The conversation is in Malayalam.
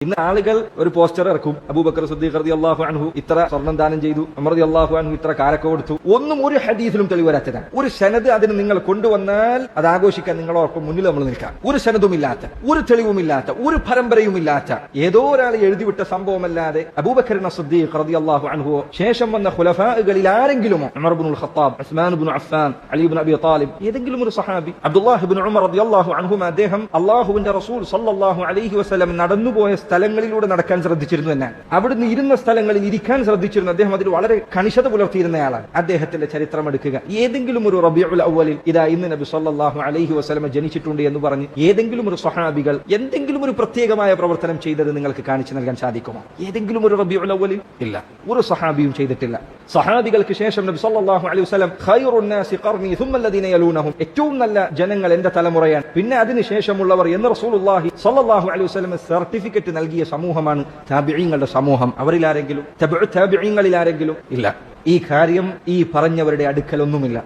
ഇന്ന് ആളുകൾ ഒരു പോസ്റ്റർ ഇറക്കും, അബൂബക്കർ സിദ്ദീഖ് റളിയല്ലാഹു അൻഹു ഇത്ര സ്വർണം ദാനം ചെയ്തു, ഉമർ റളിയല്ലാഹു അൻഹു ഇത്ര കാരക്ക കൊടുത്തു. ഒന്നും ഒരു ഹദീസിലും തെളിവ് വരാത്തതാണ്. ഒരു സനദ് അതിന് നിങ്ങൾ കൊണ്ടുവന്നാൽ അത് ആഘോഷിക്കാൻ നിങ്ങളോടൊപ്പം മുന്നിൽ നമ്മൾ നിൽക്കാം. ഒരു സനദുമില്ലാത്ത, ഒരു തെളിവുമില്ലാത്ത, ഒരു പരമ്പരയുമില്ലാത്ത ഏതോ ഒരാൾ എഴുതിവിട്ട സംഭവമല്ലാതെ അബൂബക്കർ സിദ്ദീഖ് റളിയല്ലാഹു അൻഹു ശേഷം വന്ന ഖുലഫാകളിൽ ആരെങ്കിലും, ഉമർ ഇബ്നുൽ ഖത്താബ്, ഉസ്മാൻ ഇബ്നു അഫ്ഫാൻ, അലി ഇബ്നു അബി ത്വാലിബ്, ഏതെങ്കിലും ഒരു സഹാബി, അബ്ദുല്ലാഹ് ഇബ്നു ഉമർ റളിയല്ലാഹു അൻഹുമ, അദ്ദേഹം അല്ലാഹുവിന്റെ റസൂൽ സല്ലല്ലാഹു അലൈഹി വസല്ലം നടന്നുപോയ സ്ഥലങ്ങളിലൂടെ നടക്കാൻ ശ്രദ്ധിച്ചിരുന്നു എന്നാണ്. അവിടുന്ന് ഇരുന്ന സ്ഥലങ്ങളിൽ ഇരിക്കാൻ ശ്രദ്ധിച്ചിരുന്നു. അദ്ദേഹം അതിൽ വളരെ കണിശത പുലർത്തിയിരുന്നയാളാണ്. അദ്ദേഹത്തിന്റെ ചരിത്രം എടുക്കുക. ഏതെങ്കിലും ഒരു റബീഉൽ അവ്വലിൽ ഇതാ ഇന്ന് നബി സല്ലല്ലാഹു അലൈഹി വസല്ലം ജനിച്ചിട്ടുണ്ട് എന്ന് പറഞ്ഞ് ഏതെങ്കിലും ഒരു സ്വഹാബികൾ എന്തെങ്കിലും ഒരു പ്രത്യേകമായ പ്രവർത്തനം ചെയ്തത് നിങ്ങൾക്ക് കാണിച്ചു നൽകാൻ സാധിക്കുമോ? ഏതെങ്കിലും ഒരു റബീഉൽ അവ്വലിൽ? ഇല്ല, ഒരു സ്വഹാബിയും ചെയ്തിട്ടില്ല. സ്വഹാബികൾക്ക് ശേഷം നബി സല്ലല്ലാഹു അലൈഹി വസല്ലം ഖൈറുൻ നാസി ഖർനി സുമ്മ അല്ലദീന യലൂനഹും, ഏറ്റവും നല്ല ജനങ്ങൾ എന്റെ തലമുറയാണ്, പിന്നെ അതിനുശേഷമുള്ളവർ എന്ന് റസൂലുള്ളാഹി സ്വല്ലല്ലാഹു അലൈഹി വസല്ലം സർട്ടിഫിക്കറ്റ് നൽകിയ സമൂഹമാണ് താബിഈങ്ങളുടെ സമൂഹം. അവരിൽ ആരെങ്കിലും, തബഉ താബിഈങ്ങളിൽ ആരെങ്കിലും? ഇല്ല. ഈ കാര്യം ഈ പറഞ്ഞവരുടെ അടുക്കലൊന്നുമില്ല.